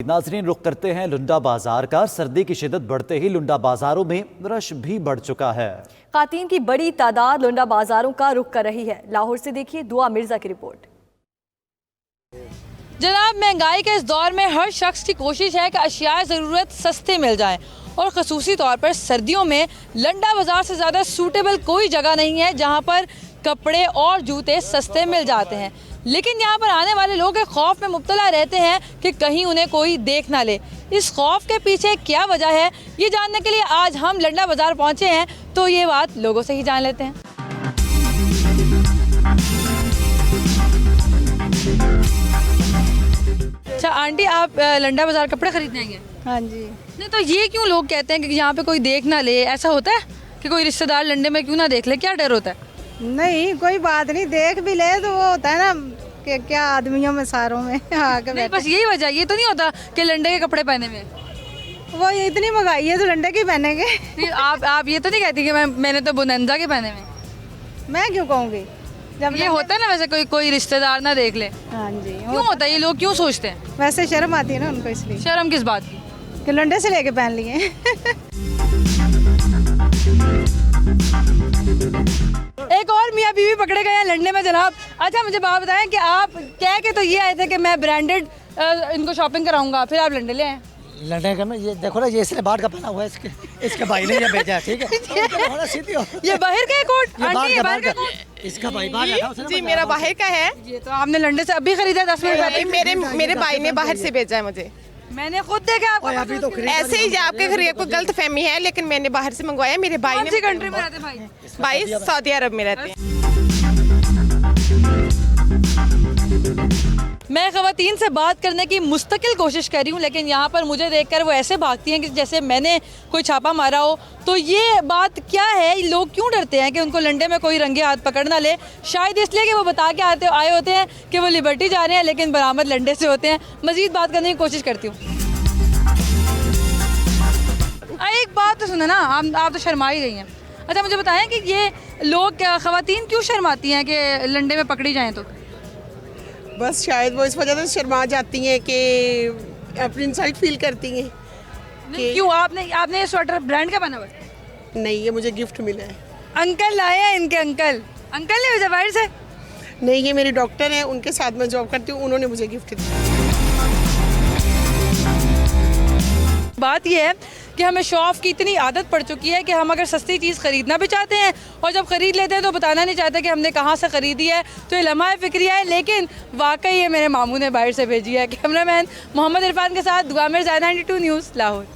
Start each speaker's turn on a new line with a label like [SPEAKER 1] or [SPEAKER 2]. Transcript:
[SPEAKER 1] नाजरीन, रुख करते हैं लुंडा बाजार का। सर्दी की शिद्दत बढ़ते ही लुंडा बाजारों में रश भी बढ़ चुका है।
[SPEAKER 2] खातीन की बड़ी तादाद लुंडा बाजारों का रुख कर रही है। लाहौर से देखिए दुआ मिर्जा की रिपोर्ट।
[SPEAKER 3] जनाब, महंगाई के इस दौर में हर शख्स की कोशिश है कि अशियाए ज़रूरत सस्ते मिल जाएं और ख़ुसूसी तौर पर सर्दियों में लंडा बाज़ार से ज़्यादा सूटेबल कोई जगह नहीं है जहां पर कपड़े और जूते सस्ते मिल जाते हैं। लेकिन यहां पर आने वाले लोग एक खौफ में मुब्तला रहते हैं कि कहीं उन्हें कोई देख ना ले। इस खौफ के पीछे क्या वजह है, ये जानने के लिए आज हम लंडा बाज़ार पहुँचे हैं, तो ये बात लोगों से ही जान लेते हैं। अच्छा आंटी, आप लंडा बाज़ार कपड़े खरीदने आएंगे?
[SPEAKER 4] हाँ जी।
[SPEAKER 3] नहीं तो ये क्यों लोग कहते हैं कि यहाँ पे कोई देख ना ले? ऐसा होता है कि कोई रिश्तेदार लंडे में क्यों ना देख ले? क्या डर होता है?
[SPEAKER 4] नहीं, कोई बात नहीं, देख भी ले तो वो होता है ना कि क्या आदमियों में सारों में आके
[SPEAKER 3] नहीं, बस यही वजह, ये तो नहीं होता कि लंडे के कपड़े पहने में?
[SPEAKER 4] वो इतनी महंगाई है तो लंडे की पहनेंगे।
[SPEAKER 3] नहीं, आप ये तो नहीं कहती कि मैंने तो बुनंदा के पहने में?
[SPEAKER 4] मैं क्यों कहूँगी जब
[SPEAKER 3] ये होता है ना वैसे कोई रिश्तेदार ना देख ले?
[SPEAKER 4] हाँ जी।
[SPEAKER 3] क्यों होता है? ये लोग क्यों सोचते हैं?
[SPEAKER 4] वैसे शर्म आती है ना उनको, इसलिए
[SPEAKER 3] शर्म किस बात की?
[SPEAKER 4] कि लंडे से लेके पहन लिए।
[SPEAKER 3] एक और मियाँ बीवी पकड़े गए हैं लंडे में जनाब। अच्छा मुझे बात बताएं कि आप कह के तो ये आए थे कि मैं ब्रांडेड इनको शॉपिंग कराऊंगा, फिर आप लंडे ले आए?
[SPEAKER 5] लंडे का ना, ये देखो ना, ये इसने बाहर का पहना हुआ है, इसके भाई ने ये भेजा है, ठीक है? सीधी हो।
[SPEAKER 3] ये बाहर का है कोट? आंटी ये बाहर का कोट?
[SPEAKER 5] इसका भाई बाहर का था, उसने
[SPEAKER 6] जी मेरा बाहर का है।
[SPEAKER 3] ये तो आपने लंडे से अभी खरीदा 10 मिनट पहले?
[SPEAKER 6] मेरे भाई ने बाहर से भेजा है मुझे।
[SPEAKER 3] मैंने खुद देखा आपको।
[SPEAKER 5] अभी तो
[SPEAKER 6] ऐसे ही आपके घर कोई गलत फहमी है, लेकिन मैंने बाहर से मंगवाया। मेरे भाई
[SPEAKER 3] कौन सी
[SPEAKER 6] ने
[SPEAKER 3] कंट्री में रहते भाई?
[SPEAKER 6] भाई सऊदी अरब में रहते हैं।
[SPEAKER 3] मैं ख़वातीन से बात करने की मुस्तकिल कोशिश कर रही हूँ, लेकिन यहाँ पर मुझे देखकर वो ऐसे भागती हैं कि जैसे मैंने कोई छापा मारा हो। तो ये बात क्या है, लोग क्यों डरते हैं कि उनको लंडे में कोई रंगे हाथ पकड़ ना ले? शायद इसलिए कि वो बता के आए होते हैं कि वो लिबर्टी जा रहे हैं, लेकिन बरामद लंडे से होते हैं। मज़ीद बात करने की कोशिश करती हूँ। एक बात तो सुनो ना, आप तो शर्मा ही गई हैं। अच्छा मुझे बताएं कि ये लोग ख़वातीन क्यों शर्माती हैं कि लंडे में पकड़ी जाएँ? तो
[SPEAKER 7] बस शायद वो इस वजह से शर्मा जाती हैं कि अपनी इंसल्ट फील करती हैं।
[SPEAKER 3] क्यों? आपने ये स्वेटर ब्रांड का पहना हुआ है?
[SPEAKER 7] नहीं, ये मुझे गिफ्ट मिला है।
[SPEAKER 3] अंकल लाए हैं इनके। अंकल ने भेजा बाहर से?
[SPEAKER 7] नहीं, ये मेरी डॉक्टर हैं, उनके साथ मैं जॉब करती हूँ, उन्होंने मुझे गिफ्ट दिया।
[SPEAKER 3] बात ये है कि हमें शो ऑफ की इतनी आदत पड़ चुकी है कि हम अगर सस्ती चीज़ ख़रीदना भी चाहते हैं और जब ख़रीद लेते हैं तो बताना नहीं चाहते कि हमने कहाँ से ख़रीदी है। तो ये लम्हा फ़िक्रिया है, लेकिन वाकई ये मेरे मामू ने बाहर से भेजी है। कैमरामैन मोहम्मद इरफान के साथ दुआ मिर्जा, 92 न्यूज़, लाहौर।